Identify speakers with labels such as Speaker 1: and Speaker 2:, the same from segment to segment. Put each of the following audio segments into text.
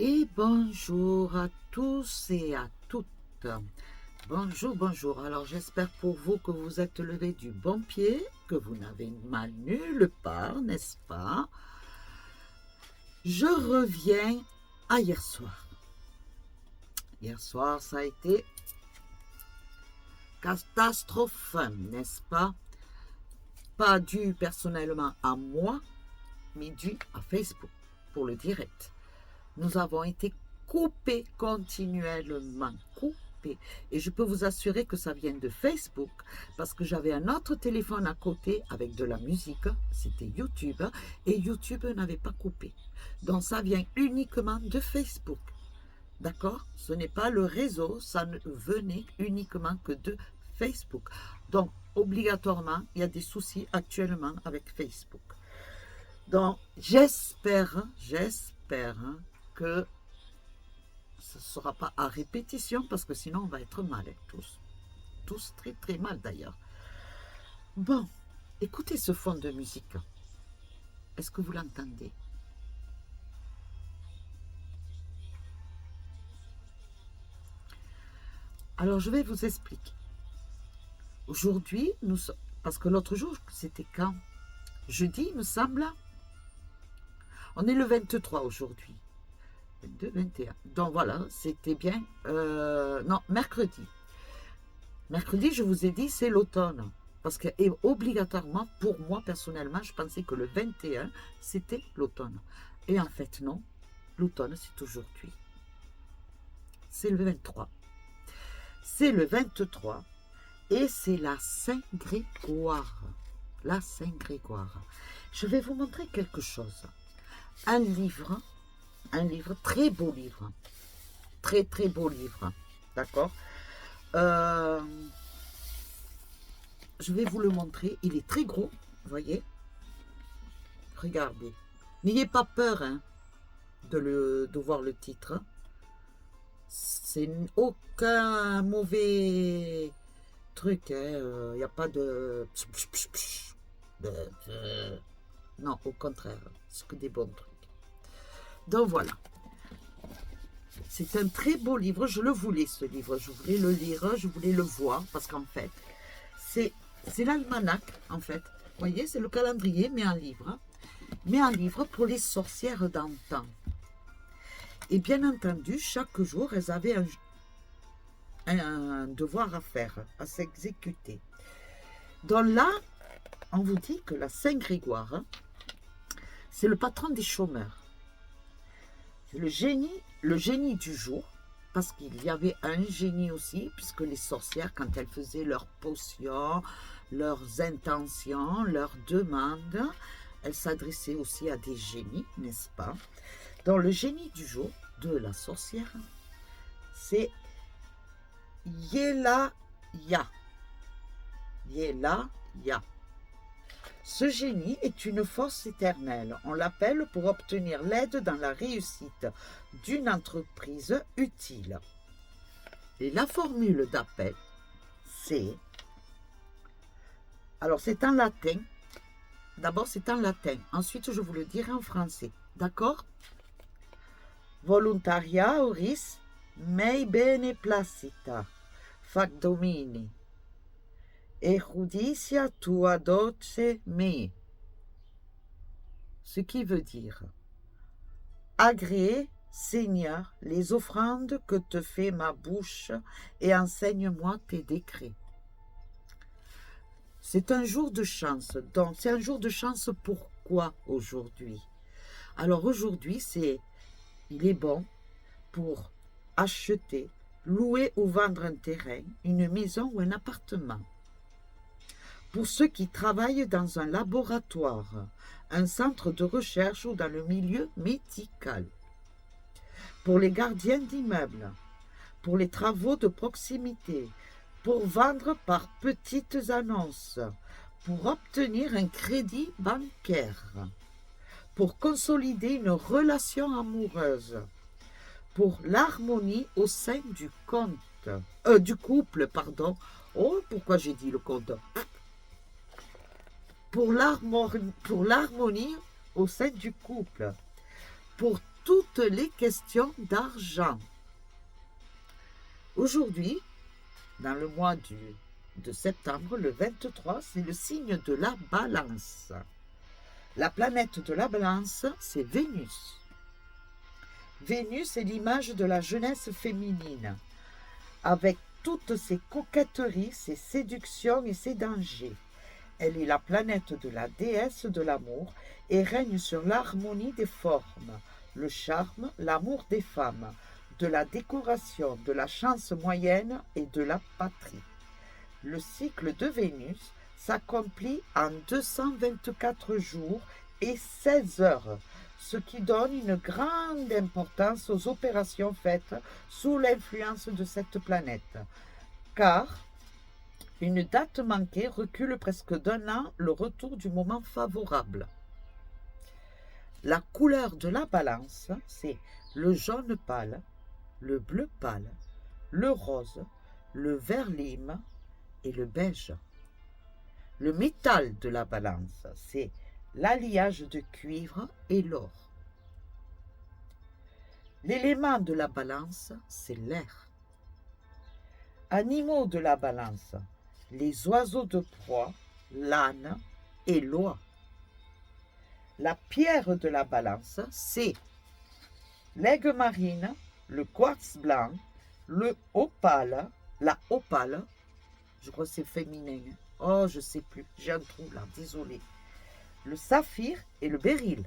Speaker 1: Et bonjour à tous et à toutes. Bonjour, bonjour. Alors j'espère pour vous que vous êtes levé du bon pied, que vous n'avez mal nulle part, n'est-ce pas? Je reviens à hier soir. Hier soir, ça a été catastrophe, n'est-ce pas? Pas dû personnellement à moi, mais dû à Facebook pour le direct. Nous avons été coupés continuellement, coupés. Et je peux vous assurer que ça vient de Facebook, parce que j'avais un autre téléphone à côté avec de la musique, c'était YouTube, et YouTube n'avait pas coupé. Donc ça vient uniquement de Facebook. D'accord? Ce n'est pas le réseau, ça ne venait uniquement que de Facebook. Donc, obligatoirement, il y a des soucis actuellement avec Facebook. Donc, j'espère que ce ne sera pas à répétition parce que sinon on va être mal tous. Tous très très mal d'ailleurs. Bon, écoutez ce fond de musique. Est-ce que vous l'entendez? Alors je vais vous expliquer. Aujourd'hui, parce que l'autre jour, c'était quand? Jeudi, il me semble. On est le 23 aujourd'hui. 22, 21. Donc voilà, c'était bien. Non, mercredi. Mercredi, je vous ai dit, c'est l'automne. Parce que et obligatoirement, pour moi personnellement, je pensais que le 21, c'était l'automne. Et en fait, non. L'automne, c'est aujourd'hui. C'est le 23. C'est le 23. Et c'est la Saint-Grégoire. La Saint-Grégoire. Je vais vous montrer quelque chose. Un livre, très beau livre. Très, très beau livre. D'accord? Je vais vous le montrer. Il est très gros, vous voyez. Regardez. N'ayez pas peur hein, de voir le titre. C'est aucun mauvais truc. Il n'y a pas de... Non, au contraire. C'est que des bons trucs. Donc voilà. C'est un très beau livre. Je le voulais, ce livre. Je voulais le lire, je voulais le voir. Parce qu'en fait, c'est l'almanach, en fait. Vous voyez, c'est le calendrier, mais en livre. Mais un livre pour les sorcières d'antan. Et bien entendu, chaque jour, elles avaient un devoir à faire, à s'exécuter. Donc là, on vous dit que la Saint-Grégoire, c'est le patron des chômeurs. C'est le génie du jour, parce qu'il y avait un génie aussi, puisque les sorcières, quand elles faisaient leurs potions, leurs intentions, leurs demandes, elles s'adressaient aussi à des génies, n'est-ce pas? Donc le génie du jour de la sorcière, c'est Yelaya. Yelaya. Ce génie est une force éternelle. On l'appelle pour obtenir l'aide dans la réussite d'une entreprise utile. Et la formule d'appel, c'est... Alors, c'est en latin. D'abord, c'est en latin. Ensuite, je vous le dirai en français. D'accord? Voluntaria oris mei bene placita, fac domini. Eruditia tua doce me. Ce qui veut dire agrée, Seigneur, les offrandes que te fait ma bouche et enseigne-moi tes décrets. C'est un jour de chance. Donc, c'est un jour de chance pourquoi aujourd'hui? Alors aujourd'hui, il est bon pour acheter, louer ou vendre un terrain, une maison ou un appartement. Pour ceux qui travaillent dans un laboratoire, un centre de recherche ou dans le milieu médical. Pour les gardiens d'immeubles, pour les travaux de proximité, pour vendre par petites annonces, pour obtenir un crédit bancaire, pour consolider une relation amoureuse, pour l'harmonie au sein du couple, pardon. Oh, pourquoi j'ai dit le compte? Pour l'harmonie au sein du couple, pour toutes les questions d'argent. Aujourd'hui, dans le mois de septembre, le 23, c'est le signe de la balance. La planète de la balance, c'est Vénus. Vénus est l'image de la jeunesse féminine, avec toutes ses coquetteries, ses séductions et ses dangers. Elle est la planète de la déesse de l'amour et règne sur l'harmonie des formes, le charme, l'amour des femmes, de la décoration, de la chance moyenne et de la patrie. Le cycle de Vénus s'accomplit en 224 jours et 16 heures, ce qui donne une grande importance aux opérations faites sous l'influence de cette planète, car une date manquée recule presque d'un an le retour du moment favorable. La couleur de la balance, c'est le jaune pâle, le bleu pâle, le rose, le vert lime et le beige. Le métal de la balance, c'est l'alliage de cuivre et l'or. L'élément de la balance, c'est l'air. Animaux de la balance, les oiseaux de proie, l'âne et l'oie. La pierre de la balance, c'est l'aigle marine, le quartz blanc, le opale, la opale, je crois que c'est féminin. Oh, je sais plus, j'ai un trou là, désolé. Le saphir et le béryl.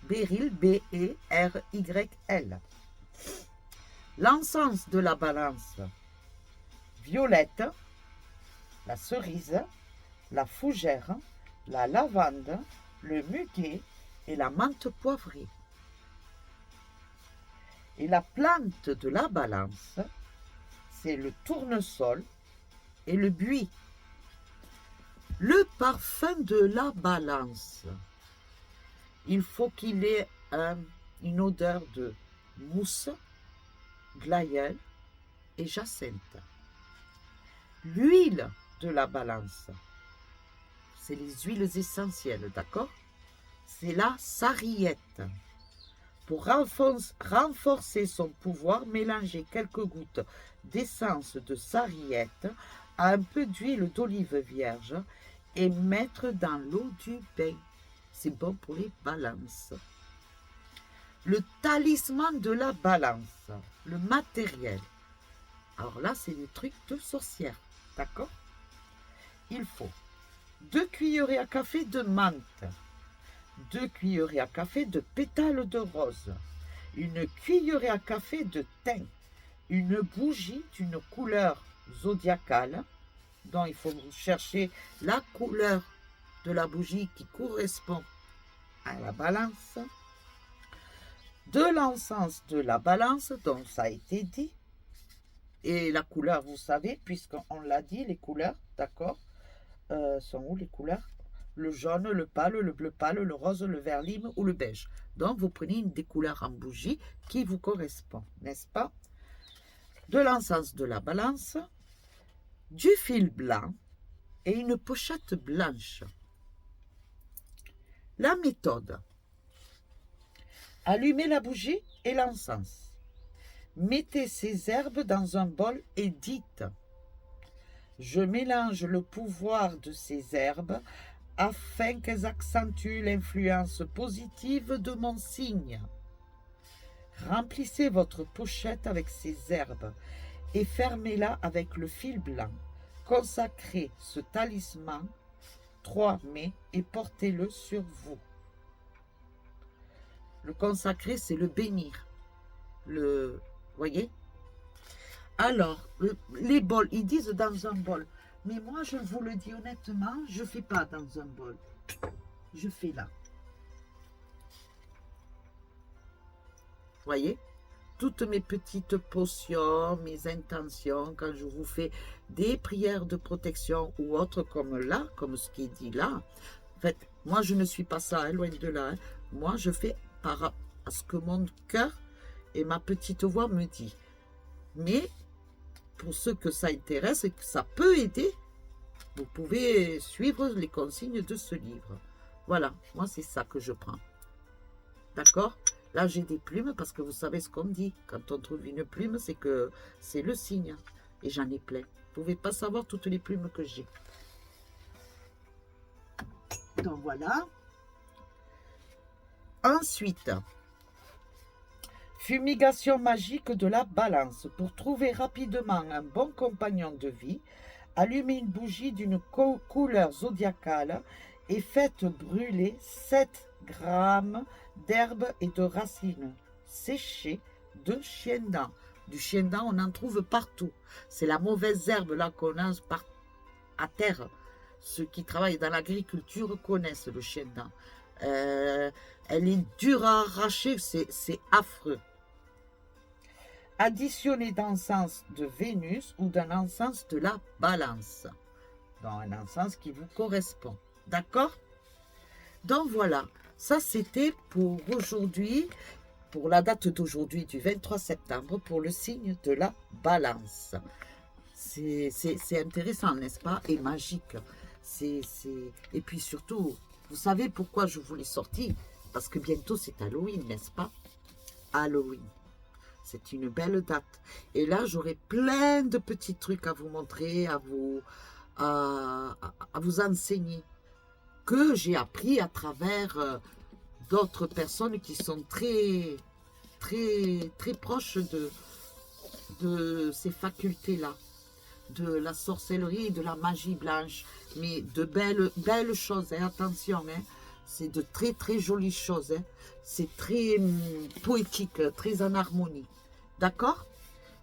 Speaker 1: Béryl, B-E-R-Y-L. L'encens de la balance, violette, la cerise, la fougère, la lavande, le muguet et la menthe poivrée. Et la plante de la balance, c'est le tournesol et le buis. Le parfum de la balance, il faut qu'il ait une odeur de mousse, glaïeul et jacinthe. L'huile de la balance, c'est les huiles essentielles, d'accord? C'est la sarriette. Pour renforcer son pouvoir, mélangez quelques gouttes d'essence de sarriette à un peu d'huile d'olive vierge et mettre dans l'eau du bain. C'est bon pour les balances. Le talisman de la balance, le matériel. Alors là, c'est des trucs de sorcière, d'accord? Il faut 2 cuillerées à café de menthe, 2 cuillerées à café de pétales de rose, une cuillerée à café de thym, une bougie d'une couleur zodiacale, dont il faut chercher la couleur de la bougie qui correspond à la balance, de l'encens de la balance, dont ça a été dit, et la couleur, vous savez, puisqu'on l'a dit, les couleurs, d'accord, sont où les couleurs? Le jaune, le pâle, le bleu pâle, le rose, le vert lime ou le beige. Donc, vous prenez une des couleurs en bougie qui vous correspond, n'est-ce pas? De l'encens de la balance, du fil blanc et une pochette blanche. La méthode. Allumez la bougie et l'encens. Mettez ces herbes dans un bol et dites: je mélange le pouvoir de ces herbes afin qu'elles accentuent l'influence positive de mon signe. Remplissez votre pochette avec ces herbes et fermez-la avec le fil blanc. Consacrez ce talisman 3 mai et portez-le sur vous. Le consacrer, c'est le bénir. Voyez? Alors, les bols, ils disent dans un bol. Mais moi, je vous le dis honnêtement, je ne fais pas dans un bol. Je fais là. Voyez? Toutes mes petites potions, mes intentions, quand je vous fais des prières de protection ou autres comme là, comme ce qui est dit là. En fait, moi, je ne suis pas ça, hein, loin de là. Hein. Moi, je fais par à ce que mon cœur et ma petite voix me dit. Mais pour ceux que ça intéresse et que ça peut aider, vous pouvez suivre les consignes de ce livre. Voilà, moi c'est ça que je prends. D'accord? Là, j'ai des plumes parce que vous savez ce qu'on dit. Quand on trouve une plume, c'est que c'est le signe. Et j'en ai plein. Vous ne pouvez pas savoir toutes les plumes que j'ai. Donc voilà. Ensuite, fumigation magique de la balance. Pour trouver rapidement un bon compagnon de vie, allumez une bougie d'une couleur zodiacale et faites brûler 7 grammes d'herbes et de racines séchées de chien-dent. Du chien-dent, on en trouve partout. C'est la mauvaise herbe là qu'on a à terre. Ceux qui travaillent dans l'agriculture connaissent le chien-dent. Elle est dure à arracher, c'est affreux. Additionnez d'encens de Vénus ou d'un encens de la balance. Dans un encens qui vous correspond. D'accord? Donc voilà, ça c'était pour aujourd'hui, pour la date d'aujourd'hui du 23 septembre, pour le signe de la balance. C'est intéressant, n'est-ce pas? Et magique. Et puis surtout, vous savez pourquoi je vous l'ai sorti? Parce que bientôt c'est Halloween, n'est-ce pas? Halloween. C'est une belle date. Et là, j'aurai plein de petits trucs à vous montrer, à vous enseigner, que j'ai appris à travers d'autres personnes qui sont très, très, très proches de ces facultés-là, de la sorcellerie et de la magie blanche. Mais de belles choses, hein, attention, hein. C'est de très très jolies choses. Hein. C'est très poétique, très en harmonie. D'accord?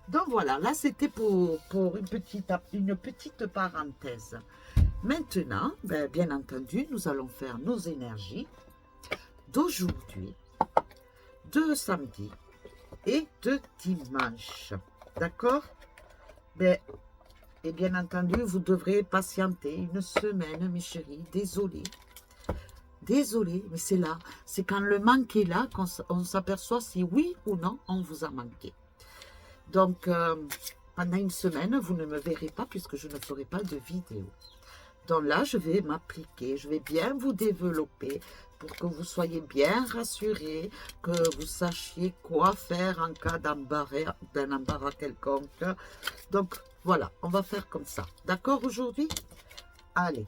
Speaker 1: Donc voilà, là c'était pour une petite parenthèse. Maintenant, bien entendu, nous allons faire nos énergies d'aujourd'hui, de samedi et de dimanche. D'accord? Et bien entendu, vous devrez patienter une semaine, mes chéris. Désolé. Désolé, mais c'est là. C'est quand le manque est là qu'on s'aperçoit si oui ou non on vous a manqué. Donc, pendant une semaine, vous ne me verrez pas puisque je ne ferai pas de vidéo. Donc là, je vais m'appliquer, je vais bien vous développer pour que vous soyez bien rassurés, que vous sachiez quoi faire en cas d'un embarras quelconque. Donc, voilà, on va faire comme ça. D'accord aujourd'hui? Allez.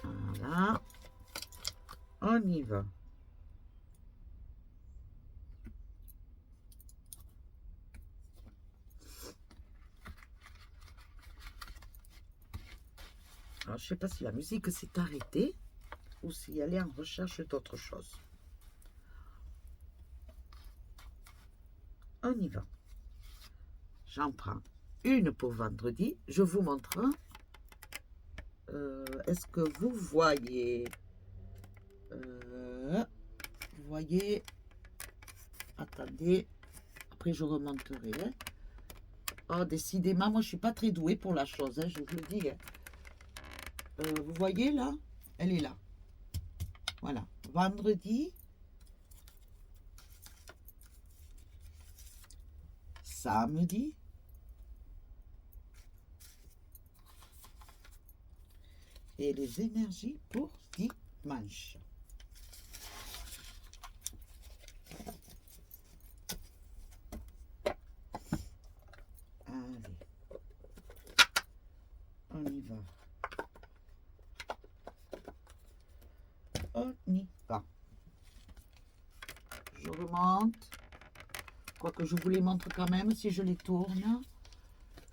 Speaker 1: Voilà. On y va. Alors, je ne sais pas si la musique s'est arrêtée ou si elle est en recherche d'autre chose. On y va. J'en prends une pour vendredi. Je vous montre. Est-ce que vous voyez? Vous voyez? Attendez. Après, je remonterai. Hein. Oh, décidément, moi, je ne suis pas très douée pour la chose. Hein, je vous le dis. Hein. Vous voyez, là? Elle est là. Voilà. Vendredi. Samedi. Et les énergies pour dimanche. Allez. On y va. On y va. Je remonte. Quoique je vous les montre quand même si je les tourne.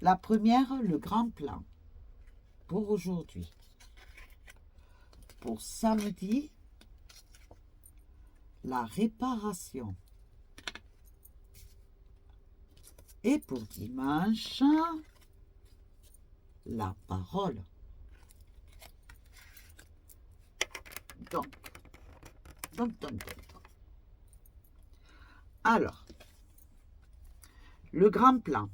Speaker 1: La première, le grand plan. Pour aujourd'hui. Pour samedi, la réparation. Et pour dimanche, la parole. Donc. Alors, le grand plan.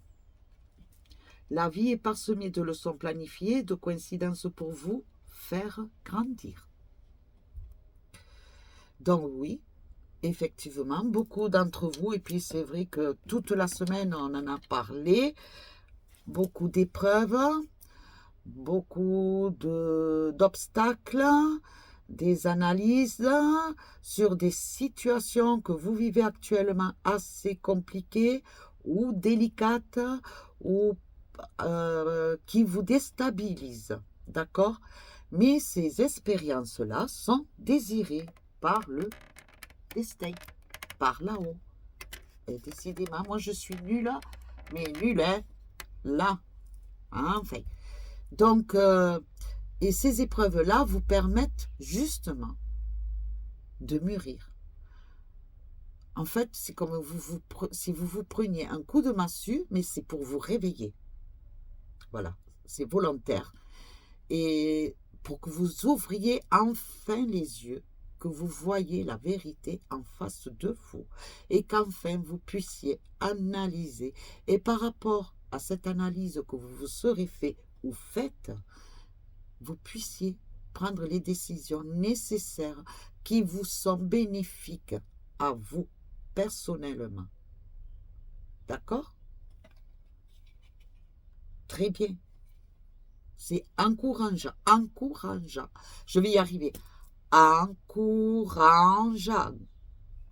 Speaker 1: La vie est parsemée de leçons planifiées, de coïncidences pour vous faire grandir. Donc oui, effectivement, beaucoup d'entre vous, et puis c'est vrai que toute la semaine, on en a parlé, beaucoup d'épreuves, beaucoup d'obstacles, des analyses sur des situations que vous vivez actuellement assez compliquées ou délicates ou qui vous déstabilisent, d'accord? Mais ces expériences-là sont désirées par le destin, par là-haut. Et décidément, moi je suis nulle, mais nulle, hein, là, hein, enfin. Donc, et ces épreuves-là vous permettent justement de mûrir. En fait, c'est comme si vous vous preniez un coup de massue, mais c'est pour vous réveiller. Voilà, c'est volontaire. Et pour que vous ouvriez enfin les yeux, que vous voyez la vérité en face de vous et qu'enfin vous puissiez analyser. Et par rapport à cette analyse que vous vous serez fait ou faites, vous puissiez prendre les décisions nécessaires qui vous sont bénéfiques à vous personnellement. D'accord? Très bien. C'est encourageant, encourageant. Je vais y arriver. Encourageant.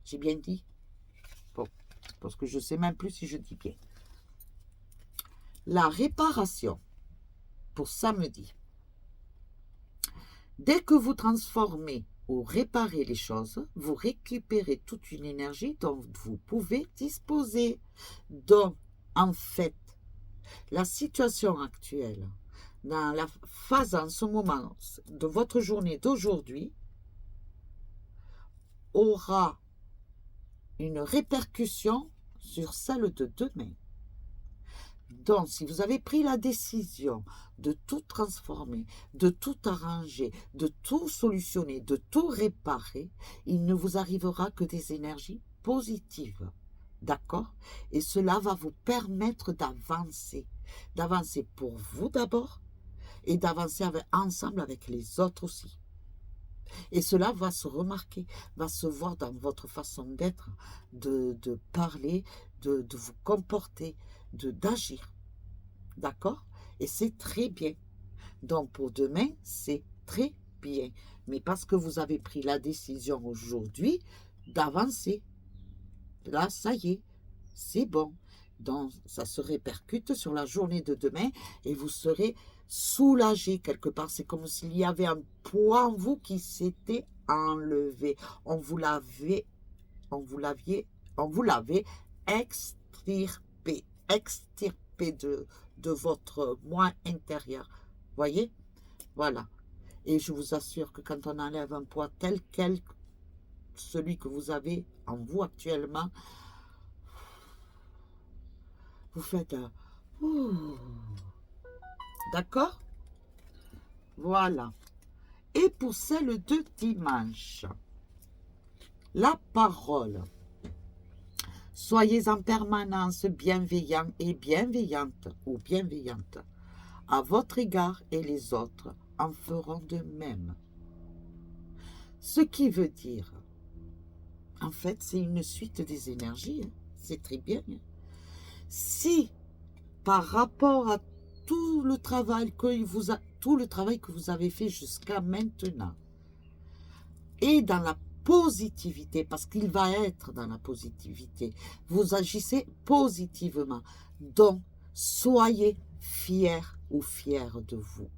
Speaker 1: J'ai bien dit? Bon, parce que je ne sais même plus si je dis bien. La réparation pour samedi. Dès que vous transformez ou réparez les choses, vous récupérez toute une énergie dont vous pouvez disposer. Donc, en fait, la situation actuelle, dans la phase en ce moment de votre journée d'aujourd'hui, aura une répercussion sur celle de demain. Donc, si vous avez pris la décision de tout transformer, de tout arranger, de tout solutionner, de tout réparer, il ne vous arrivera que des énergies positives. D'accord? Et cela va vous permettre d'avancer. D'avancer pour vous d'abord et d'avancer ensemble avec les autres aussi. Et cela va se remarquer, va se voir dans votre façon d'être, de parler, de vous comporter, d'agir. D'accord? Et c'est très bien. Donc pour demain, c'est très bien. Mais parce que vous avez pris la décision aujourd'hui d'avancer, là, ça y est, c'est bon. Donc ça se répercute sur la journée de demain et vous serez soulagé quelque part. C'est comme s'il y avait un poids en vous qui s'était enlevé. On vous l'avait extirpé de votre moi intérieur. Voyez? Voilà. Et je vous assure que quand on enlève un poids tel quel, celui que vous avez en vous actuellement, vous faites un... D'accord? Voilà. Et pour celle de dimanche, la parole. Soyez en permanence bienveillant et bienveillante ou bienveillante à votre égard et les autres en feront de même. Ce qui veut dire, en fait, c'est une suite des énergies. Hein. C'est très bien. Hein. Si, par rapport à tout le travail que vous avez fait jusqu'à maintenant, et dans la positivité, parce qu'il va être dans la positivité, vous agissez positivement. Donc, soyez fiers ou fiers de vous.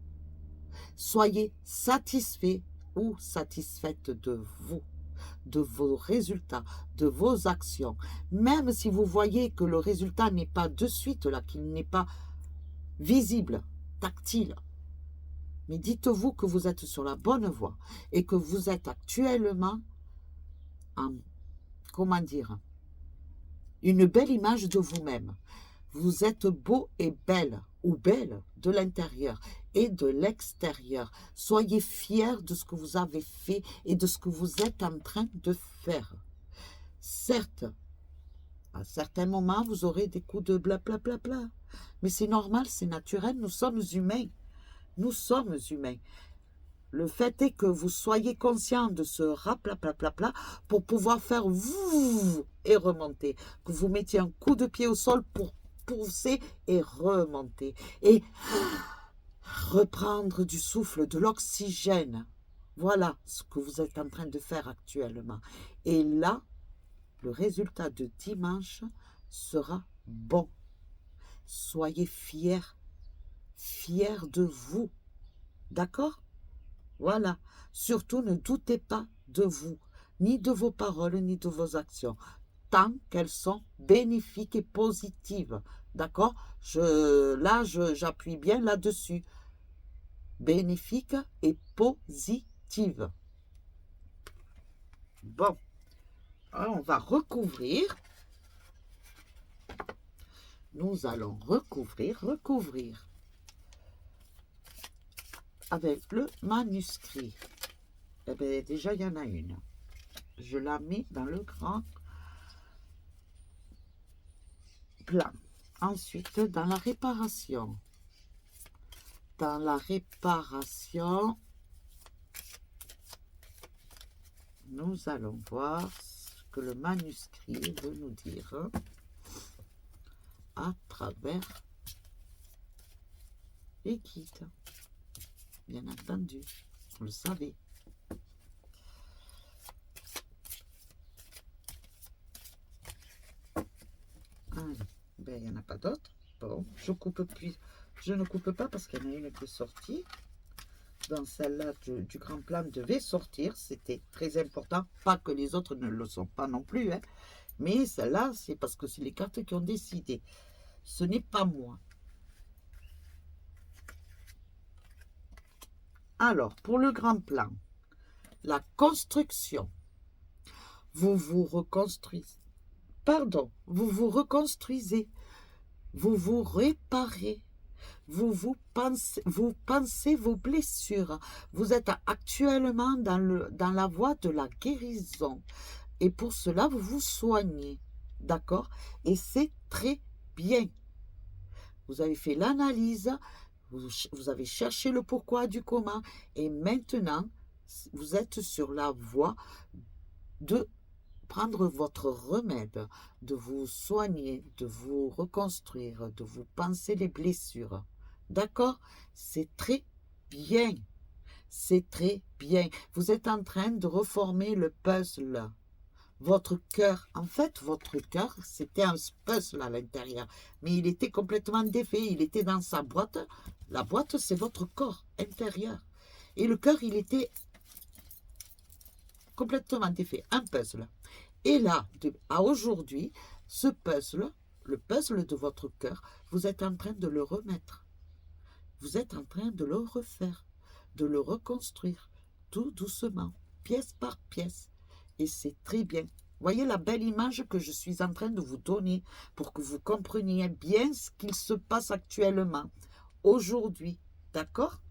Speaker 1: Soyez satisfaits ou satisfaites de vous, de vos résultats, de vos actions. Même si vous voyez que le résultat n'est pas de suite là, qu'il n'est pas visible, tactile. Mais dites-vous que vous êtes sur la bonne voie et que vous êtes actuellement en, comment dire, une belle image de vous-même. Vous êtes beau et belle, ou belle, de l'intérieur et de l'extérieur. Soyez fiers de ce que vous avez fait et de ce que vous êtes en train de faire. Certes, à certains moments, vous aurez des coups de blablabla. Mais c'est normal, c'est naturel, nous sommes humains. Nous sommes humains. Le fait est que vous soyez conscient de ce raplaplaplapla pour pouvoir faire vous et remonter. Que vous mettiez un coup de pied au sol pour pousser et remonter. Et reprendre du souffle, de l'oxygène. Voilà ce que vous êtes en train de faire actuellement. Et là, le résultat de dimanche sera bon. Soyez fiers de vous. D'accord? Voilà. Surtout, ne doutez pas de vous, ni de vos paroles, ni de vos actions, tant qu'elles sont bénéfiques et positives. D'accord? J'appuie bien là-dessus. Bénéfique et positive. Bon. Alors, on va recouvrir. Nous allons recouvrir avec le manuscrit. Eh bien, déjà, il y en a une. Je la mets dans le grand plan. Ensuite, dans la réparation. Dans la réparation, nous allons voir ce que le manuscrit veut nous dire à travers les guides. Bien entendu, vous le savez. Allez, ben, il n'y en a pas d'autres. Bon, je ne coupe pas parce qu'il y en a une qui est sortie. Dans celle-là, du grand plan devait sortir. C'était très important. Pas que les autres ne le sont pas non plus. Hein. Mais celle-là, c'est parce que c'est les cartes qui ont décidé. Ce n'est pas moi. Alors, pour le grand plan, la construction, vous vous reconstruisez. Pardon, vous vous reconstruisez, vous vous réparez, vous pensez vos blessures. Vous êtes actuellement dans la voie de la guérison. Et pour cela, vous vous soignez. D'accord? Et c'est très bien. Vous avez fait l'analyse, vous avez cherché le pourquoi du comment. Et maintenant, vous êtes sur la voie de prendre votre remède, de vous soigner, de vous reconstruire, de vous panser les blessures. D'accord? C'est très bien. C'est très bien. Vous êtes en train de reformer le puzzle. Votre cœur, en fait, votre cœur, c'était un puzzle à l'intérieur. Mais il était complètement défait. Il était dans sa boîte. La boîte, c'est votre corps intérieur. Et le cœur, il était complètement défait. Un puzzle. Et là, à aujourd'hui, ce puzzle, le puzzle de votre cœur, vous êtes en train de le remettre. Vous êtes en train de le refaire, de le reconstruire, tout doucement, pièce par pièce. Et c'est très bien. Voyez la belle image que je suis en train de vous donner pour que vous compreniez bien ce qu'il se passe actuellement, aujourd'hui. D'accord?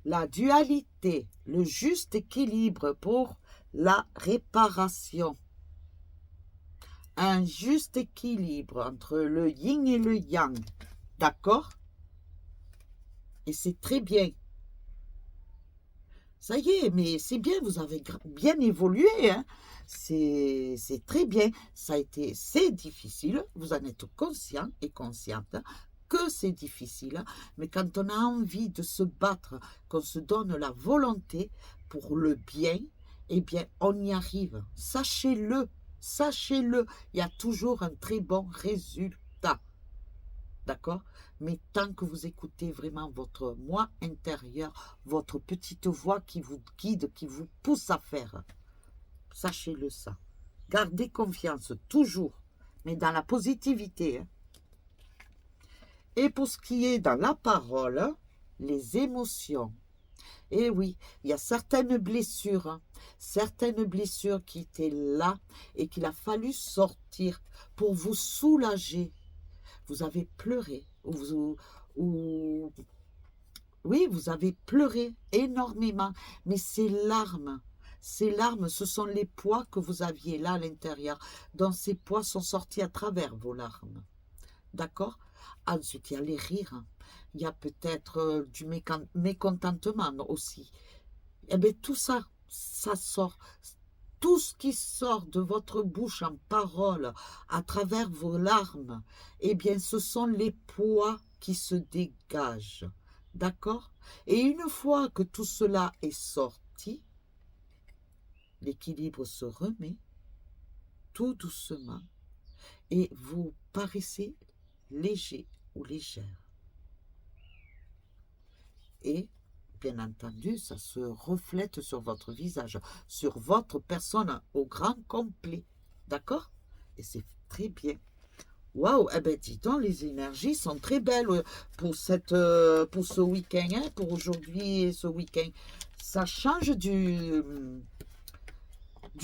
Speaker 1: La dualité, le juste équilibre pour la réparation. Un juste équilibre entre le yin et le yang. D'accord? Et c'est très bien. Ça y est, mais c'est bien, vous avez bien évolué. Hein? C'est très bien. C'est difficile, vous en êtes conscient et consciente que c'est difficile. Mais quand on a envie de se battre, qu'on se donne la volonté pour le bien, eh bien, on y arrive. Sachez-le, sachez-le, il y a toujours un très bon résultat. D'accord? Mais tant que vous écoutez vraiment votre moi intérieur, votre petite voix qui vous guide, qui vous pousse à faire, sachez-le ça. Gardez confiance, toujours, mais dans la positivité. Hein. Et pour ce qui est dans la parole, les émotions. Eh oui, il y a certaines blessures qui étaient là et qu'il a fallu sortir pour vous soulager. Vous avez pleuré, oui, vous avez pleuré énormément, mais ces larmes, ce sont les poids que vous aviez là à l'intérieur. Donc ces poids sont sortis à travers vos larmes. D'accord? Ensuite, il y a les rires. il y a peut-être du mécontentement aussi. Eh bien, tout ça, ça sort. Tout ce qui sort de votre bouche en parole, à travers vos larmes, eh bien, ce sont les poids qui se dégagent. D'accord? Et une fois que tout cela est sorti, l'équilibre se remet tout doucement et vous paraissez léger ou légère. Et bien entendu, ça se reflète sur votre visage, sur votre personne au grand complet. D'accord? Et c'est très bien. Waouh! Eh bien, dis donc, les énergies sont très belles pour ce week-end, hein, pour aujourd'hui et ce week-end. Ça change du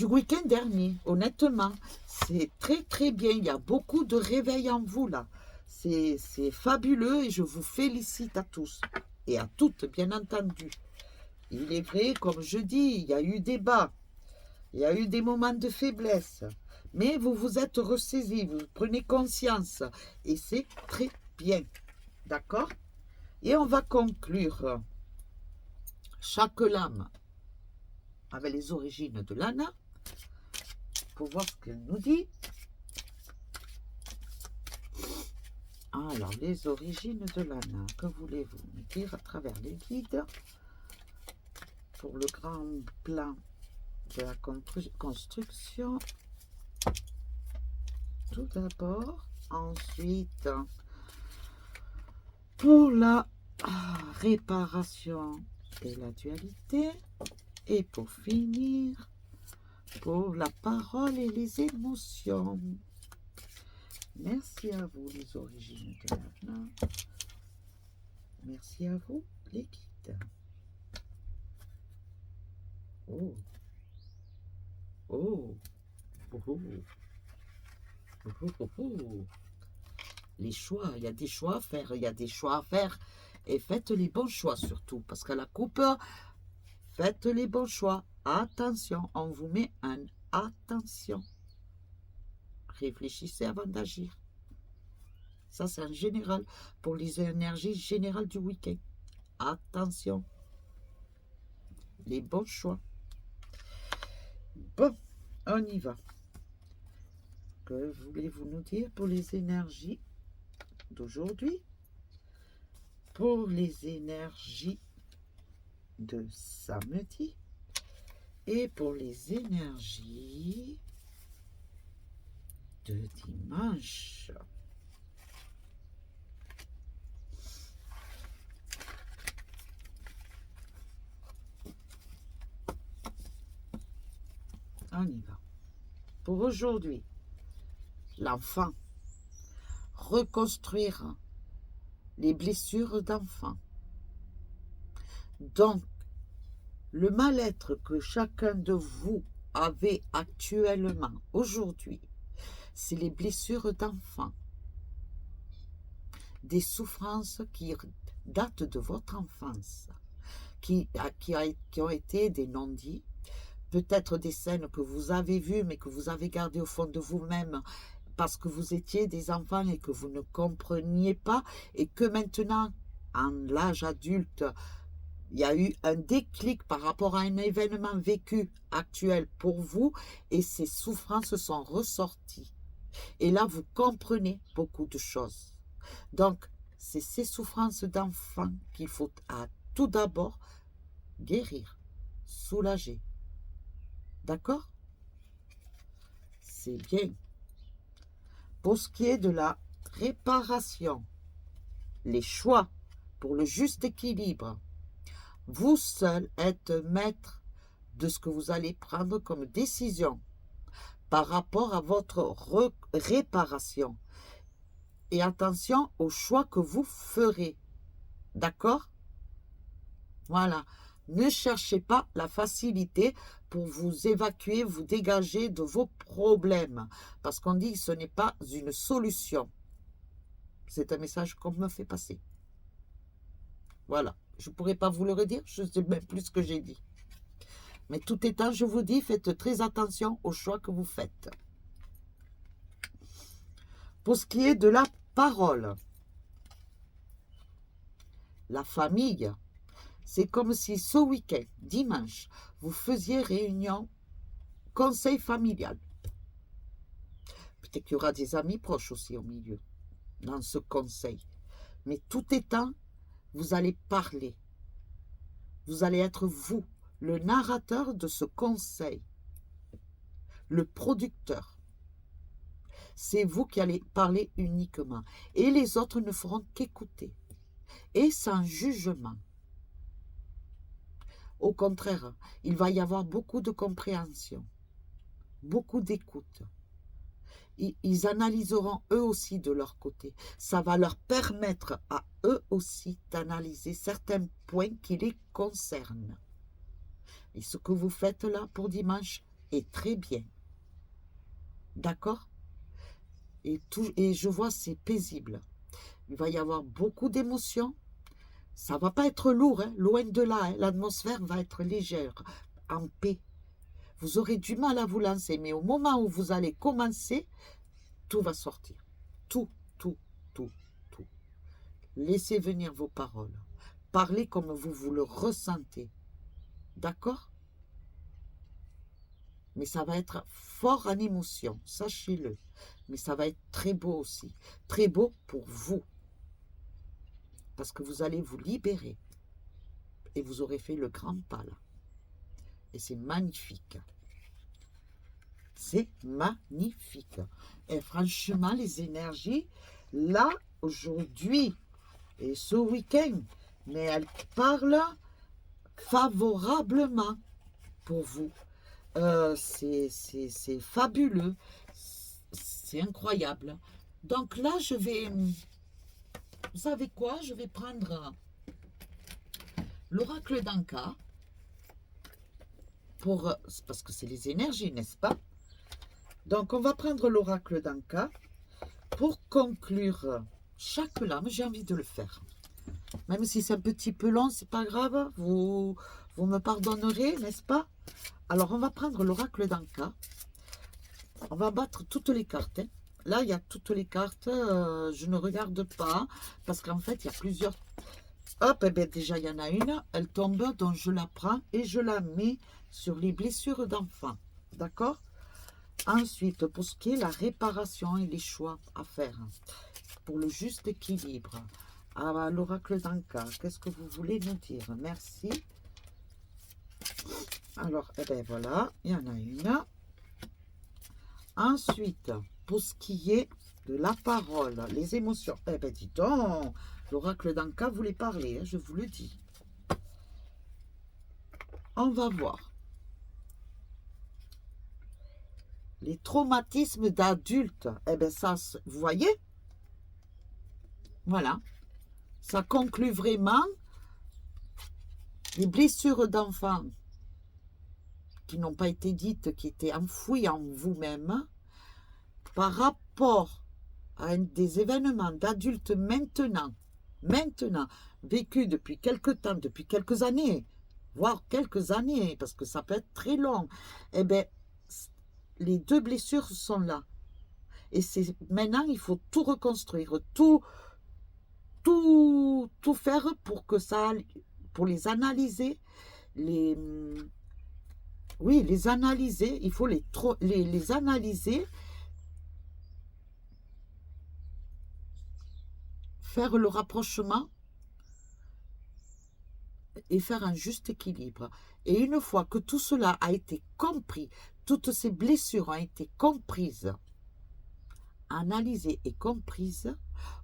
Speaker 1: week-end dernier, honnêtement. C'est très, très bien. Il y a beaucoup de réveil en vous, là. C'est fabuleux et je vous félicite à tous et à toutes, bien entendu. Il est vrai, comme je dis, il y a eu des bas, il y a eu des moments de faiblesse, mais vous vous êtes ressaisis, vous prenez conscience, et c'est très bien, d'accord? Et on va conclure chaque lame avec les origines de Lana, pour voir ce qu'elle nous dit. Alors, les origines de Lana, que voulez-vous me dire à travers les guides pour le grand plan de la construction? Tout d'abord, ensuite, pour la réparation et la dualité, et pour finir, pour la parole et les émotions. Merci à vous, les origines de Lana. Merci à vous, les guides. Oh, oh, oh, oh, oh, oh, oh. Les choix, il y a des choix à faire, il y a des choix à faire. Et faites les bons choix surtout, parce qu'à la coupe, faites les bons choix. Attention, on vous met un attention. Réfléchissez avant d'agir. Ça, c'est en général, pour les énergies générales du week-end. Attention. Les bons choix. Bon, on y va. Que voulez-vous nous dire pour les énergies d'aujourd'hui? Pour les énergies de samedi et pour les énergies de dimanche. On y va. Pour aujourd'hui, l'enfant, reconstruire les blessures d'enfant. Donc, le mal-être que chacun de vous avait actuellement, aujourd'hui, c'est les blessures d'enfant. Des souffrances qui datent de votre enfance, qui ont été des non-dits, peut-être des scènes que vous avez vues, mais que vous avez gardées au fond de vous-même, parce que vous étiez des enfants et que vous ne compreniez pas, et que maintenant, en l'âge adulte, il y a eu un déclic par rapport à un événement vécu actuel pour vous, et ces souffrances sont ressorties. Et là, vous comprenez beaucoup de choses. Donc, c'est ces souffrances d'enfant qu'il faut tout d'abord guérir, soulager. D'accord? C'est bien. Pour ce qui est de la réparation, les choix pour le juste équilibre, vous seul êtes maître de ce que vous allez prendre comme décision par rapport à votre réparation. Et attention aux choix que vous ferez. D'accord? Voilà. Ne cherchez pas la facilité pour vous évacuer, vous dégager de vos problèmes. Parce qu'on dit que ce n'est pas une solution. C'est un message qu'on me fait passer. Voilà. Je ne pourrais pas vous le redire, je ne sais même plus ce que j'ai dit. Mais tout étant, je vous dis, faites très attention aux choix que vous faites. Pour ce qui est de la parole, la famille. C'est comme si ce week-end, dimanche, vous faisiez réunion conseil familial. Peut-être qu'il y aura des amis proches aussi au milieu, dans ce conseil. Mais tout étant, vous allez parler. Vous allez être vous, le narrateur de ce conseil, le producteur. C'est vous qui allez parler uniquement. Et les autres ne feront qu'écouter. Et sans jugement. Au contraire, il va y avoir beaucoup de compréhension, beaucoup d'écoute. Ils analyseront eux aussi de leur côté. Ça va leur permettre à eux aussi d'analyser certains points qui les concernent. Et ce que vous faites là pour dimanche est très bien. D'accord? Et je vois, c'est paisible. Il va y avoir beaucoup d'émotions. Ça ne va pas être lourd, hein, loin de là. Hein. L'atmosphère va être légère, en paix. Vous aurez du mal à vous lancer, mais au moment où vous allez commencer, tout va sortir. Tout, tout, tout, tout. Laissez venir vos paroles. Parlez comme vous le ressentez. D'accord? Mais ça va être fort en émotion, sachez-le. Mais ça va être très beau aussi. Très beau pour vous. Parce que vous allez vous libérer. Et vous aurez fait le grand pas là. Et c'est magnifique. C'est magnifique. Et franchement, les énergies, là, aujourd'hui et ce week-end, mais elles parlent favorablement pour vous. C'est fabuleux. C'est incroyable. Donc là, je vais... Vous savez quoi? Je vais prendre l'oracle d'Anka. Parce que c'est les énergies, n'est-ce pas? Donc, on va prendre l'oracle d'Anka pour conclure chaque lame. J'ai envie de le faire. Même si c'est un petit peu long, c'est pas grave. Vous me pardonnerez, n'est-ce pas? Alors, on va prendre l'oracle d'Anka. On va battre toutes les cartes. Hein. Là, il y a toutes les cartes. Je ne regarde pas parce qu'en fait, il y a plusieurs... Hop, eh bien, déjà, il y en a une. Elle tombe, donc je la prends et je la mets sur les blessures d'enfant. D'accord? Ensuite, pour ce qui est la réparation et les choix à faire, pour le juste équilibre, à l'oracle d'Anka, qu'est-ce que vous voulez nous dire? Merci. Alors, eh bien voilà, il y en a une. Ensuite, pour ce qui est de la parole, les émotions, eh bien dis donc, l'oracle d'Anka voulait parler, hein, je vous le dis. On va voir. Les traumatismes d'adultes, eh bien ça, vous voyez? Voilà. Ça conclut vraiment les blessures d'enfants qui n'ont pas été dites, qui étaient enfouies en vous-même, par rapport à des événements d'adultes maintenant, vécus depuis quelque temps, depuis quelques années, voire quelques années, parce que ça peut être très long, eh bien, les deux blessures sont là. Et c'est maintenant, il faut tout reconstruire, tout faire pour que ça, pour les analyser, oui, les analyser, il faut les analyser, faire le rapprochement et faire un juste équilibre. Et une fois que tout cela a été compris, toutes ces blessures ont été comprises, analysées et comprises,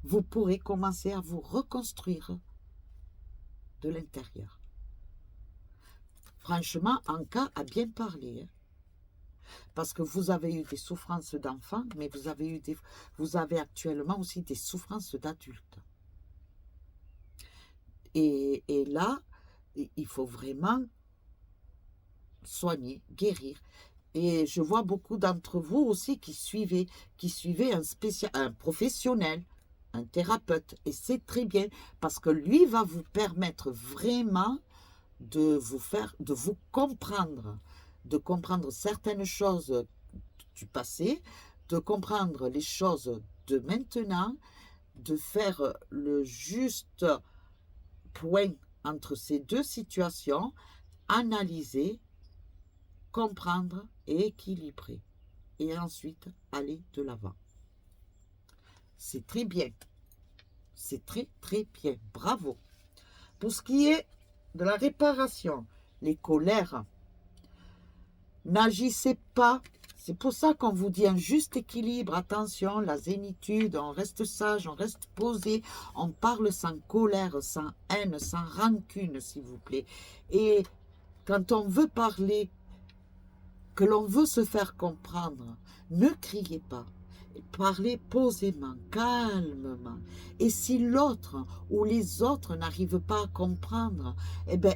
Speaker 1: vous pourrez commencer à vous reconstruire de l'intérieur. Franchement, Anka a bien parlé. Hein, parce que vous avez eu des souffrances d'enfants, mais vous avez actuellement aussi des souffrances d'adultes. Et là, il faut vraiment soigner, guérir. Et je vois beaucoup d'entre vous aussi qui suivez un professionnel, un thérapeute. Et c'est très bien parce que lui va vous permettre vraiment de vous comprendre, de comprendre certaines choses du passé, de comprendre les choses de maintenant, de faire le juste point entre ces deux situations, analyser, comprendre et équilibrer. Et ensuite, aller de l'avant. C'est très bien. C'est très, très bien. Bravo. Pour ce qui est de la réparation, les colères, n'agissez pas. C'est pour ça qu'on vous dit un juste équilibre. Attention, la zénitude, on reste sage, on reste posé, on parle sans colère, sans haine, sans rancune, s'il vous plaît. Et quand on veut parler, que l'on veut se faire comprendre, ne criez pas. Parlez posément, calmement. Et si l'autre ou les autres n'arrivent pas à comprendre, eh bien,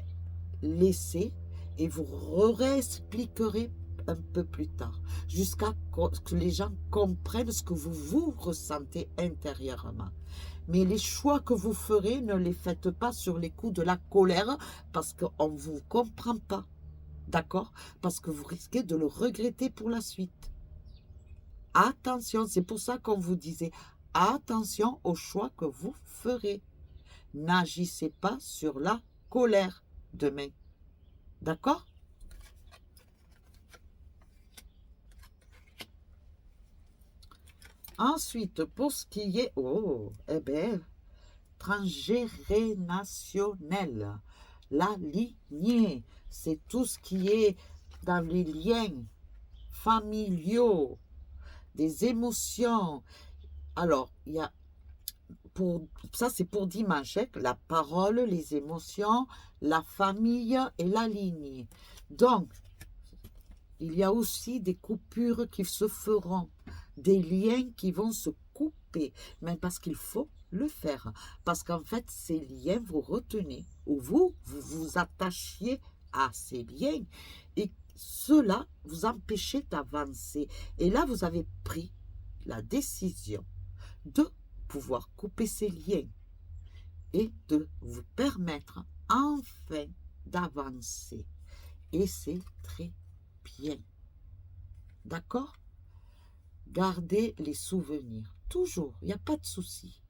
Speaker 1: laissez et vous réexpliquerez un peu plus tard, jusqu'à ce que les gens comprennent ce que vous ressentez intérieurement. Mais les choix que vous ferez, ne les faites pas sur les coups de la colère, parce qu'on ne vous comprend pas. D'accord? Parce que vous risquez de le regretter pour la suite. Attention, c'est pour ça qu'on vous disait, attention aux choix que vous ferez. N'agissez pas sur la colère demain. D'accord? Ensuite, pour ce qui est, transgénérationnel, la lignée, c'est tout ce qui est dans les liens familiaux, des émotions. Alors, il y a, ça c'est pour dimanche, la parole, les émotions, la famille et la lignée. Donc, il y a aussi des coupures qui se feront, des liens qui vont se couper, mais parce qu'il faut le faire. Parce qu'en fait, ces liens, vous retenez, ou vous vous attachiez à ces liens, et cela vous empêchait d'avancer. Et là, vous avez pris la décision de pouvoir couper ces liens et de vous permettre enfin d'avancer. Et c'est très bien. D'accord? Gardez les souvenirs. Toujours. Il n'y a pas de souci.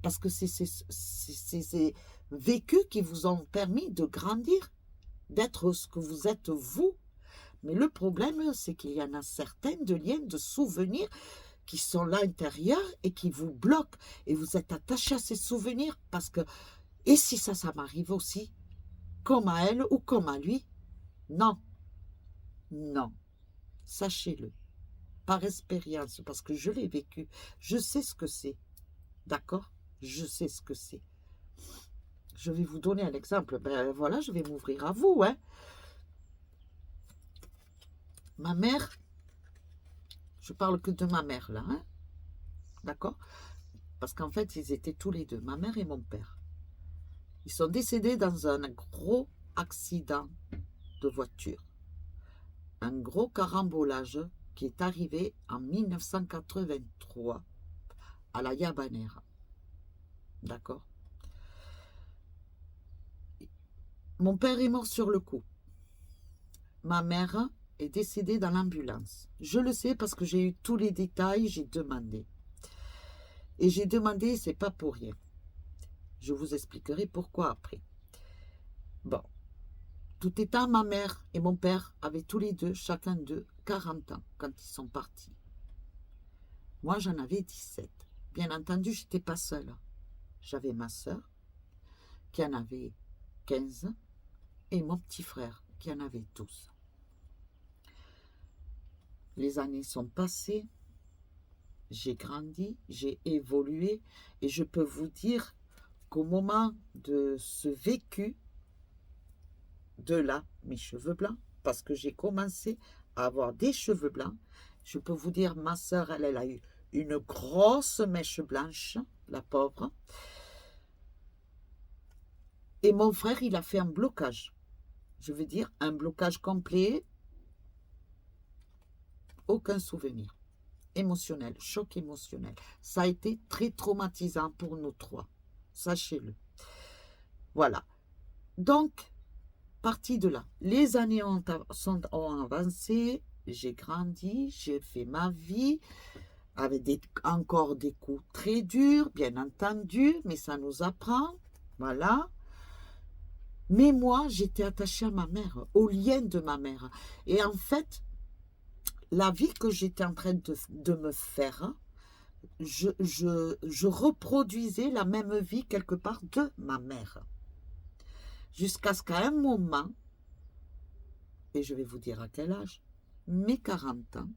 Speaker 1: Parce que c'est ces vécus qui vous ont permis de grandir, d'être ce que vous êtes vous. Mais le problème, c'est qu'il y en a certains de liens, de souvenirs qui sont là à l'intérieur et qui vous bloquent. Et vous êtes attaché à ces souvenirs parce que, et si ça m'arrive aussi, comme à elle ou comme à lui? Non. Non. Sachez-le. Par expérience, parce que je l'ai vécu. Je sais ce que c'est. D'accord? Je sais ce que c'est. Je vais vous donner un exemple. Ben voilà, je vais m'ouvrir à vous. Hein. Ma mère, je parle que de ma mère là. Hein. D'accord? Parce qu'en fait, ils étaient tous les deux, ma mère et mon père. Ils sont décédés dans un gros accident de voiture. Un gros carambolage qui est arrivé en 1983 à la Yabanera. D'accord? Mon père est mort sur le coup. Ma mère est décédée dans l'ambulance. Je le sais parce que j'ai eu tous les détails, j'ai demandé. Et j'ai demandé, c'est pas pour rien. Je vous expliquerai pourquoi après. Bon. Tout étant, ma mère et mon père avaient tous les deux, chacun d'eux, 40 ans quand ils sont partis. Moi, j'en avais 17. Bien entendu, je n'étais pas seule. J'avais ma soeur qui en avait 15 et mon petit frère qui en avait 12. Les années sont passées, j'ai grandi, j'ai évolué et je peux vous dire qu'au moment de ce vécu, de là, mes cheveux blancs, parce que j'ai commencé à avoir des cheveux blancs, je peux vous dire, ma soeur, elle a eu une grosse mèche blanche, la pauvre, et mon frère, il a fait un blocage. Je veux dire, un blocage complet, aucun souvenir émotionnel, choc émotionnel. Ça a été très traumatisant pour nous trois, sachez-le. Voilà. Donc, parti de là, les années ont avancé, j'ai grandi, j'ai fait ma vie, avec encore des coups très durs, bien entendu, mais ça nous apprend. Voilà. Mais moi, j'étais attachée à ma mère, au lien de ma mère. Et en fait, la vie que j'étais en train de me faire, je reproduisais la même vie quelque part de ma mère. Jusqu'à ce qu'à un moment, et je vais vous dire à quel âge, mes 40 ans,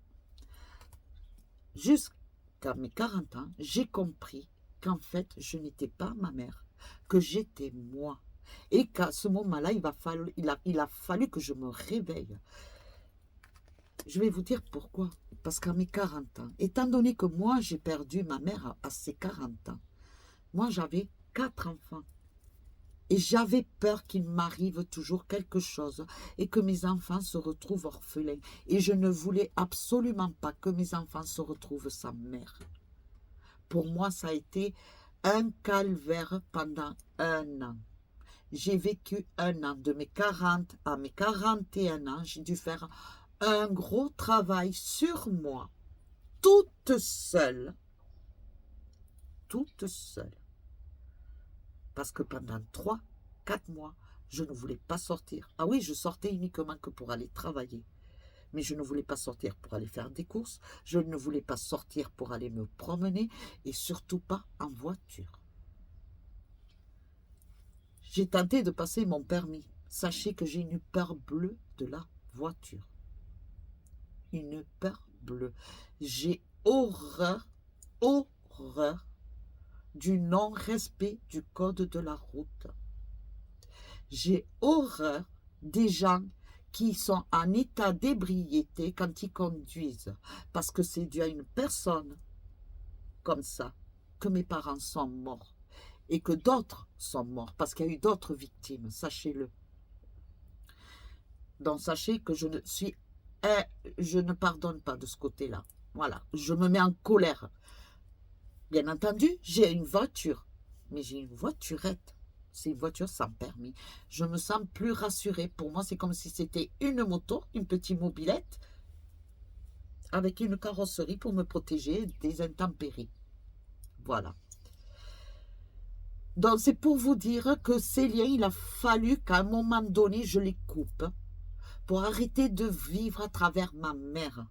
Speaker 1: jusqu'à mes 40 ans, j'ai compris qu'en fait, je n'étais pas ma mère, que j'étais moi. Et qu'à ce moment-là, il a fallu que je me réveille. Je vais vous dire pourquoi. Parce qu'à mes 40 ans, étant donné que moi, j'ai perdu ma mère à ses 40 ans, moi, j'avais 4 enfants. Et j'avais peur qu'il m'arrive toujours quelque chose et que mes enfants se retrouvent orphelins. Et je ne voulais absolument pas que mes enfants se retrouvent sans mère. Pour moi, ça a été un calvaire pendant un an. J'ai vécu un an, de mes 40 à mes 41 ans, j'ai dû faire un gros travail sur moi, toute seule. Toute seule. Parce que pendant 3, 4 mois, je ne voulais pas sortir. Ah oui, je sortais uniquement que pour aller travailler. Mais je ne voulais pas sortir pour aller faire des courses. Je ne voulais pas sortir pour aller me promener. Et surtout pas en voiture. J'ai tenté de passer mon permis. Sachez que j'ai une peur bleue de la voiture. Une peur bleue. J'ai horreur du non-respect du code de la route. J'ai horreur des gens qui sont en état d'ébriété quand ils conduisent. Parce que c'est dû à une personne comme ça que mes parents sont morts. Et que d'autres sont morts. Parce qu'il y a eu d'autres victimes, sachez-le. Donc sachez que je ne pardonne pas de ce côté-là. Voilà, je me mets en colère. Bien entendu, j'ai une voiture. Mais j'ai une voiturette. C'est une voiture sans permis. Je me sens plus rassurée. Pour moi, c'est comme si c'était une moto, une petite mobilette, avec une carrosserie pour me protéger des intempéries. Voilà. Donc, c'est pour vous dire que ces liens, il a fallu qu'à un moment donné, je les coupe pour arrêter de vivre à travers ma mère.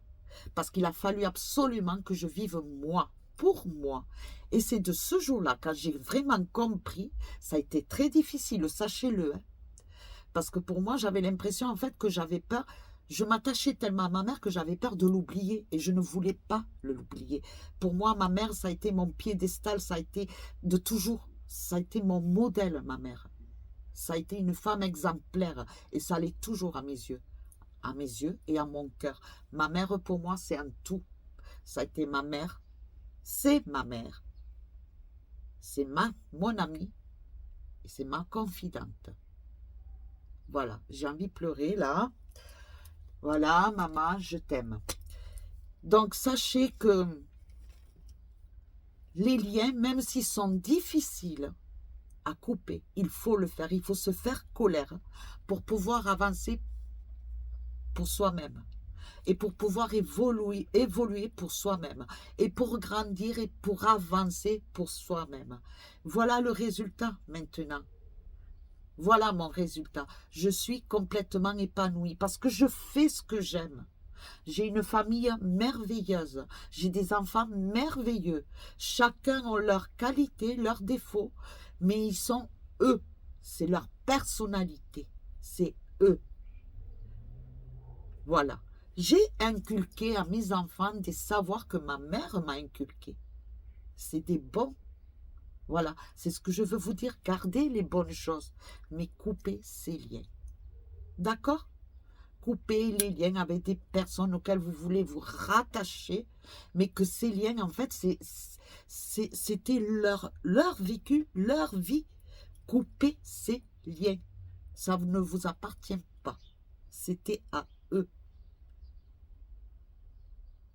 Speaker 1: Parce qu'il a fallu absolument que je vive moi, pour moi. Et c'est de ce jour-là, quand j'ai vraiment compris, ça a été très difficile, sachez-le. Hein, parce que pour moi, j'avais l'impression en fait que j'avais peur. Je m'attachais tellement à ma mère que j'avais peur de l'oublier. Et je ne voulais pas l'oublier. Pour moi, ma mère, ça a été mon piédestal, ça a été de toujours. Ça a été mon modèle, ma mère. Ça a été une femme exemplaire. Et ça l'est toujours à mes yeux. À mes yeux et à mon cœur. Ma mère, pour moi, c'est un tout. Ça a été ma mère. C'est ma mère. C'est mon amie. Et c'est ma confidente. Voilà, j'ai envie de pleurer là. Voilà, maman, je t'aime. Donc, sachez que les liens, même s'ils sont difficiles à couper, il faut le faire. Il faut se faire colère pour pouvoir avancer pour soi-même. Et pour pouvoir évoluer pour soi-même. Et pour grandir et pour avancer pour soi-même. Voilà le résultat maintenant. Voilà mon résultat. Je suis complètement épanouie parce que je fais ce que j'aime. J'ai une famille merveilleuse. J'ai des enfants merveilleux. Chacun a leurs qualités, leurs défauts, mais ils sont eux. C'est leur personnalité. C'est eux. Voilà. J'ai inculqué à mes enfants des savoirs que ma mère m'a inculqués. C'est des bons. Voilà, c'est ce que je veux vous dire. Gardez les bonnes choses, mais coupez ces liens. D'accord? Coupez les liens avec des personnes auxquelles vous voulez vous rattacher, mais que ces liens, en fait, c'était leur vécu, leur vie. Coupez ces liens. Ça ne vous appartient pas. C'était à eux.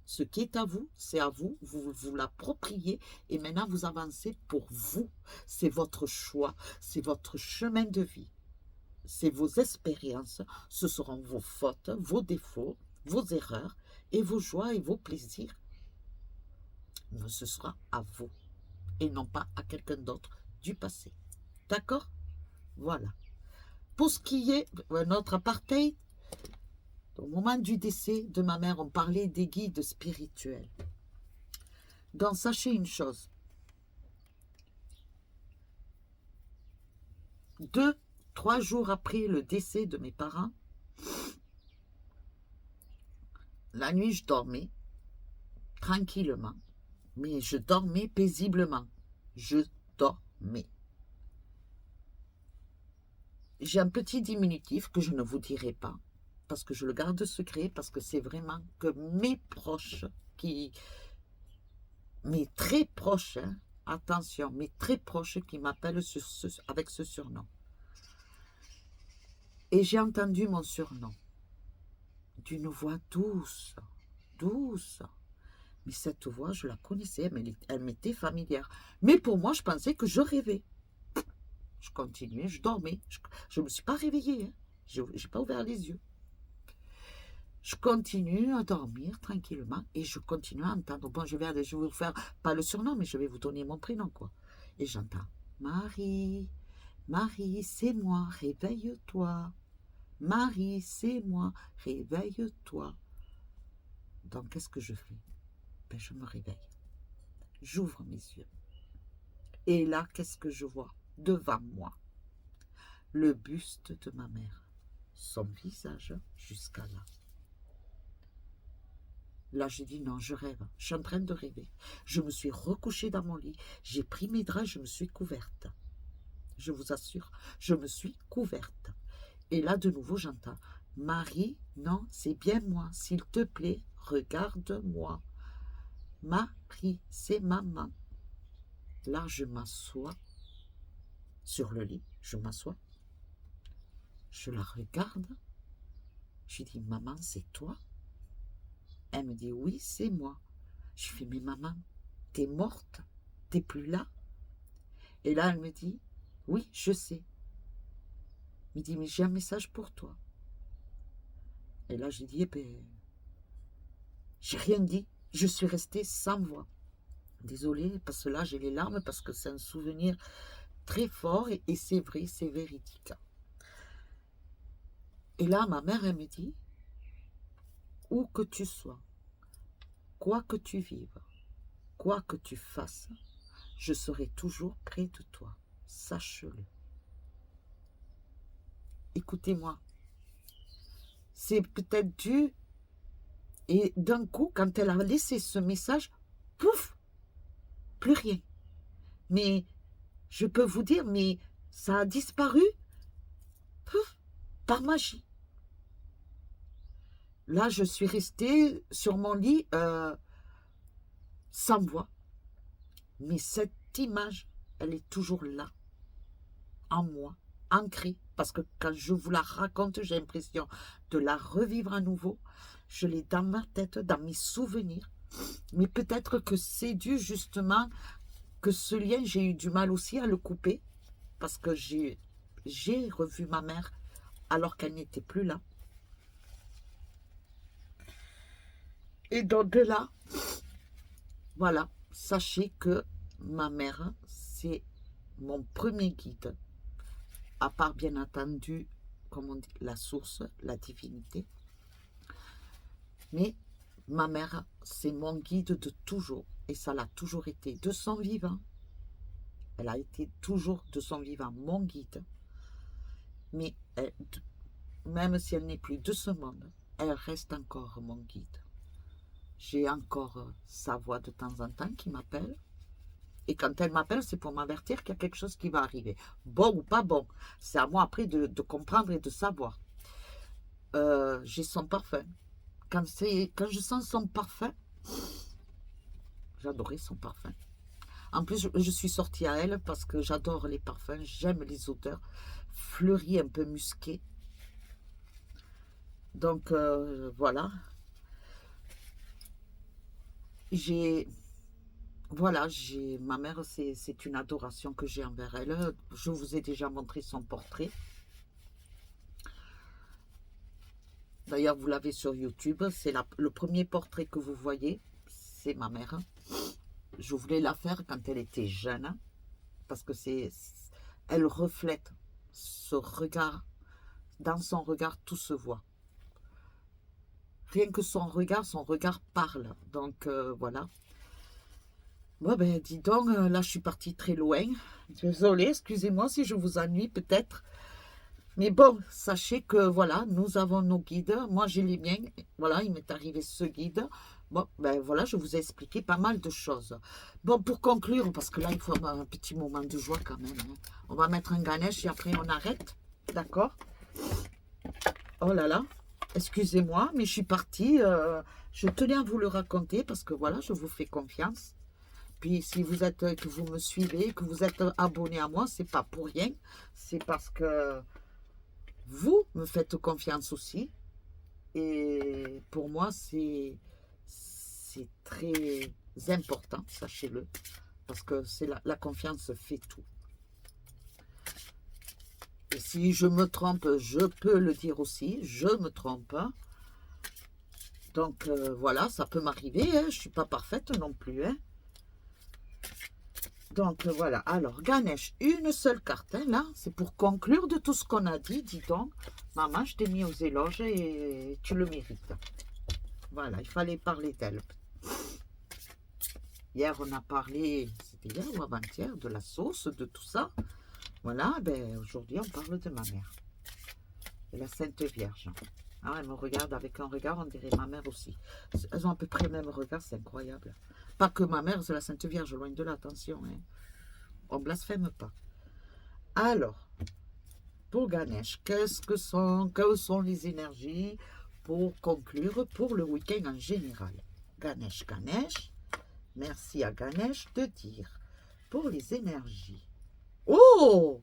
Speaker 1: Ce qui est à vous, c'est à vous, vous vous l'appropriez et maintenant vous avancez pour vous. C'est votre choix, c'est votre chemin de vie, c'est vos expériences, ce seront vos fautes, vos défauts, vos erreurs et vos joies et vos plaisirs. Mais ce sera à vous et non pas à quelqu'un d'autre du passé. D'accord? Voilà. Pour ce qui est notre apartheid, au moment du décès de ma mère, on parlait des guides spirituels. Donc, sachez une chose. 2, 3 jours après le décès de mes parents, la nuit, je dormais tranquillement, mais je dormais paisiblement. Je dormais. J'ai un petit diminutif que je ne vous dirai pas, parce que je le garde secret, parce que c'est vraiment que mes proches mes très proches, hein, attention, mes très proches qui m'appellent avec ce surnom. Et j'ai entendu mon surnom d'une voix douce, douce. Mais cette voix, je la connaissais, elle m'était familière. Mais pour moi, je pensais que je rêvais. Je continuais, je dormais. Je ne me suis pas réveillée. Hein. Je n'ai pas ouvert les yeux. Je continue à dormir tranquillement et je continue à entendre. Bon, je vais vous faire, pas le surnom, mais je vais vous donner mon prénom, quoi. Et j'entends, Marie, Marie, c'est moi, réveille-toi. Marie, c'est moi, réveille-toi. Donc, qu'est-ce que je fais? Ben, je me réveille. J'ouvre mes yeux. Et là, qu'est-ce que je vois devant moi? Le buste de ma mère. Son visage jusqu'à là. Là, j'ai dit non, je rêve. Je suis en train de rêver. Je me suis recouchée dans mon lit. J'ai pris mes draps, je me suis couverte. Je vous assure, je me suis couverte. Et là, de nouveau, j'entends. Marie, non, c'est bien moi. S'il te plaît, regarde-moi. Marie, c'est maman. Là, je m'assois sur le lit. Je m'assois. Je la regarde. Je lui dis, maman, c'est toi? Elle me dit, oui, c'est moi. Je fais, mais maman, t'es morte? T'es plus là? Et là, elle me dit, oui, je sais. Elle me dit, mais j'ai un message pour toi. Et là, j'ai dit, eh ben, j'ai rien dit. Je suis restée sans voix. Désolée, parce que là, j'ai les larmes, parce que c'est un souvenir très fort, et c'est vrai, c'est véridique. Et là, ma mère, elle me dit, où que tu sois, quoi que tu vives, quoi que tu fasses, je serai toujours près de toi. Sache-le. Écoutez-moi, c'est peut-être dû, et d'un coup, quand elle a laissé ce message, pouf, plus rien. Mais je peux vous dire, mais ça a disparu, pouf, par magie. Là, je suis restée sur mon lit sans voix. Mais cette image, elle est toujours là, en moi, ancrée. Parce que quand je vous la raconte, j'ai l'impression de la revivre à nouveau. Je l'ai dans ma tête, dans mes souvenirs. Mais peut-être que c'est dû justement que ce lien, j'ai eu du mal aussi à le couper. Parce que j'ai revu ma mère alors qu'elle n'était plus là. Et donc de là, voilà, sachez que ma mère, c'est mon premier guide, à part bien entendu, comme on dit, la source, la divinité. Mais ma mère, c'est mon guide de toujours, et ça l'a toujours été, de son vivant. Elle a été toujours de son vivant mon guide. Mais même si elle n'est plus de ce monde, elle reste encore mon guide. J'ai encore sa voix de temps en temps qui m'appelle. Et quand elle m'appelle, c'est pour m'avertir qu'il y a quelque chose qui va arriver. Bon ou pas bon. C'est à moi après de comprendre et de savoir. J'ai son parfum. Quand je sens son parfum, j'adorais son parfum. En plus, je suis sortie à elle parce que j'adore les parfums. J'aime les odeurs fleuries, un peu musquées. Donc, voilà. Voilà, ma mère, c'est une adoration que j'ai envers elle. Je vous ai déjà montré son portrait. D'ailleurs, vous l'avez sur YouTube. C'est le premier portrait que vous voyez. C'est ma mère. Je voulais la faire quand elle était jeune. Parce que elle reflète ce regard. Dans son regard, tout se voit. Rien que son regard parle. Donc, voilà. Bon, ben, dis donc, là, je suis partie très loin. Désolée, excusez-moi si je vous ennuie peut-être. Mais bon, sachez que, voilà, nous avons nos guides. Moi, j'ai les miens. Voilà, il m'est arrivé ce guide. Bon, ben voilà, je vous ai expliqué pas mal de choses. Bon, pour conclure, parce que là, il faut avoir un petit moment de joie quand même. Hein. On va mettre un Ganesh et après, on arrête. D'accord? Oh là là, excusez-moi, mais je suis partie. Je tenais à vous le raconter parce que voilà, je vous fais confiance. Puis si vous êtes, que vous me suivez, que vous êtes abonné à moi, c'est pas pour rien. C'est parce que vous me faites confiance aussi. Et pour moi, c'est très important, sachez-le. Parce que c'est la confiance fait tout. Et si je me trompe, je peux le dire aussi, je me trompe. Donc voilà, ça peut m'arriver, hein, je ne suis pas parfaite non plus. Hein. Donc voilà, alors Ganesh, une seule carte, hein, là, c'est pour conclure de tout ce qu'on a dit, dis donc. Maman, je t'ai mis aux éloges et tu le mérites. Voilà, il fallait parler d'elle. Hier, on a parlé, c'était hier ou avant-hier, de la sauce, de tout ça. Voilà, ben aujourd'hui, on parle de ma mère. Et la Sainte Vierge. Ah, elle me regarde avec un regard, on dirait ma mère aussi. Elles ont à peu près le même regard, c'est incroyable. Pas que ma mère, c'est la Sainte Vierge, loin de là, attention. Hein. On blasphème pas. Alors, pour Ganesh, que sont les énergies pour conclure pour le week-end en général? Ganesh, merci à Ganesh de dire pour les énergies. Oh!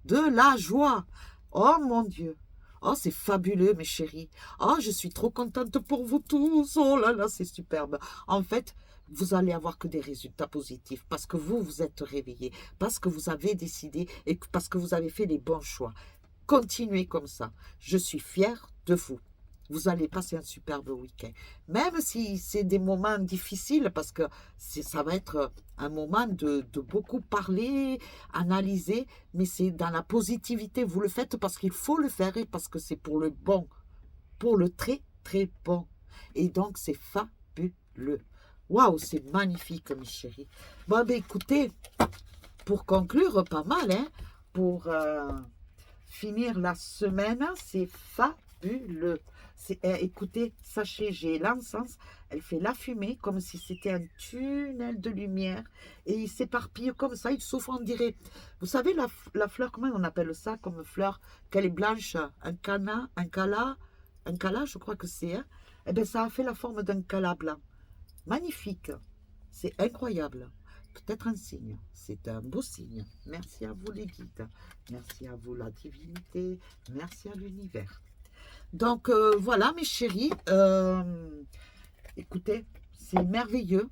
Speaker 1: De la joie! Oh mon Dieu! Oh, c'est fabuleux, mes chéris. Oh, je suis trop contente pour vous tous. Oh là là, c'est superbe. En fait, vous allez avoir que des résultats positifs parce que vous vous êtes réveillés, parce que vous avez décidé et parce que vous avez fait les bons choix. Continuez comme ça. Je suis fière de vous. Vous allez passer un superbe week-end. Même si c'est des moments difficiles, parce que ça va être un moment de beaucoup parler, analyser, mais c'est dans la positivité. Vous le faites parce qu'il faut le faire et parce que c'est pour le bon, pour le très, très bon. Et donc, c'est fabuleux. Waouh, c'est magnifique, mes chéris. Bon, ben écoutez, pour conclure, pas mal, hein, pour finir la semaine, c'est fabuleux. Écoutez, sachez, j'ai l'encens, elle fait la fumée comme si c'était un tunnel de lumière et il s'éparpille comme ça, il souffle, on dirait. Vous savez, la fleur, comment on appelle ça comme fleur, qu'elle est blanche, un cala, je crois que c'est. Hein? Eh bien, ça a fait la forme d'un cala blanc. Magnifique, c'est incroyable. Peut-être un signe, c'est un beau signe. Merci à vous les guides, merci à vous la divinité, merci à l'univers. Donc voilà mes chéris, écoutez, c'est merveilleux.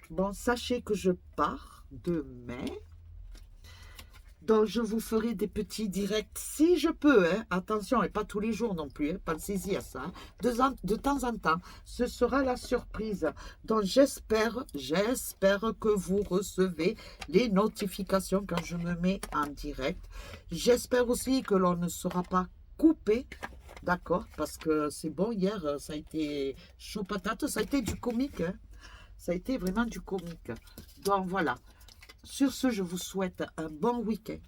Speaker 1: Bon, sachez que je pars demain. Donc je vous ferai des petits directs si je peux. Hein. Attention, et pas tous les jours non plus. Hein. Pensez-y à ça. Hein. De temps en temps, ce sera la surprise. Donc j'espère que vous recevez les notifications quand je me mets en direct. J'espère aussi que l'on ne sera pas coupé. D'accord, parce que c'est bon, hier, ça a été chaud patate, ça a été du comique, hein. Ça a été vraiment du comique. Donc voilà, sur ce, je vous souhaite un bon week-end,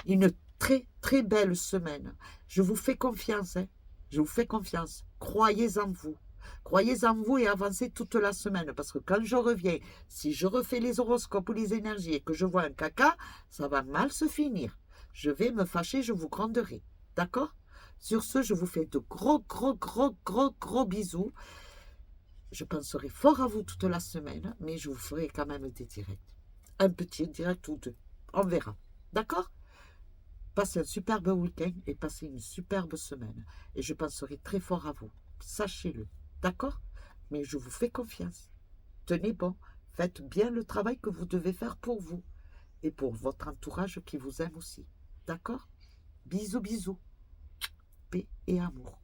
Speaker 1: une très très belle semaine. Je vous fais confiance, hein. Je vous fais confiance. Croyez en vous et avancez toute la semaine, parce que quand je reviens, si je refais les horoscopes ou les énergies et que je vois un caca, ça va mal se finir. Je vais me fâcher, je vous gronderai. D'accord? Sur ce, je vous fais de gros bisous. Je penserai fort à vous toute la semaine, mais je vous ferai quand même des directs. Un petit direct ou deux. On verra. D'accord? Passez un superbe week-end et passez une superbe semaine. Et je penserai très fort à vous. Sachez-le. D'accord? Mais je vous fais confiance. Tenez bon. Faites bien le travail que vous devez faire pour vous. Et pour votre entourage qui vous aime aussi. D'accord? Bisous. Paix et amour.